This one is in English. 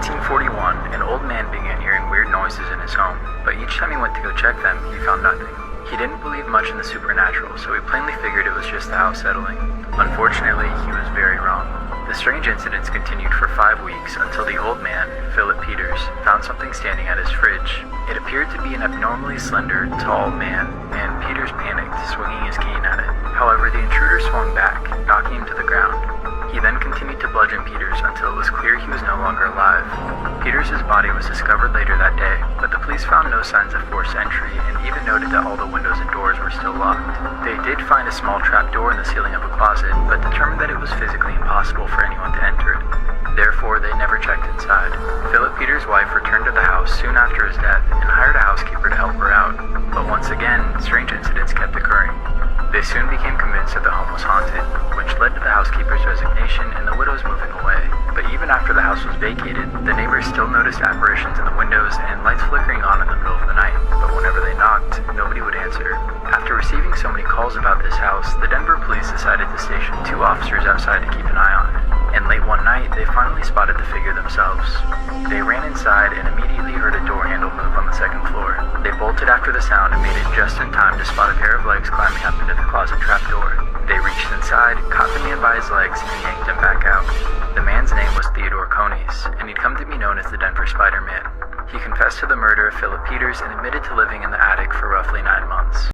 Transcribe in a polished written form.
1941, an old man began hearing weird noises in his home, but each time he went to go check them, he found nothing. He didn't believe much in the supernatural, so he plainly figured it was just the house settling. Unfortunately, he was very wrong. The strange incidents continued for 5 weeks until the old man, Philip Peters, found something standing at his fridge. It appeared to be an abnormally slender, tall man, and Peters panicked, swinging his cane at it. However, the intruder swung back, knocking him to the ground. He then continued to bludgeon Peters until it was clear he was no longer alive. Peters' body was discovered later that day, but the police found no signs of forced entry and even noted that all the windows and doors were still locked. They did find a small trapdoor in the ceiling of a closet, but determined that it was physically impossible for anyone to enter it. Therefore, they never checked inside. Philip Peters' wife returned to the house soon after his death and hired a housekeeper to help her out, but once again, strange incidents kept occurring. They soon became convinced that the home was haunted, which led to the housekeeper's resignation and the widow's moving away. But even after the house was vacated, the neighbors still noticed apparitions in the windows and lights flickering on in the middle of the night, but whenever they knocked, nobody would answer. After receiving so many calls about this house, the Denver police decided to station 2 officers outside to keep an eye on it. And late one night, they finally spotted the figure themselves. They ran inside and immediately heard a door handle move on the 2nd floor. They bolted after the sound and made it just in time to spot a pair of legs climbing up into the closet trapdoor. They reached inside, caught the man by his legs, and yanked him back out. The man's name was Theodore Coneys, and he'd come to be known as the Denver Spider-Man. He confessed to the murder of Philip Peters and admitted to living in the attic for roughly 9 months.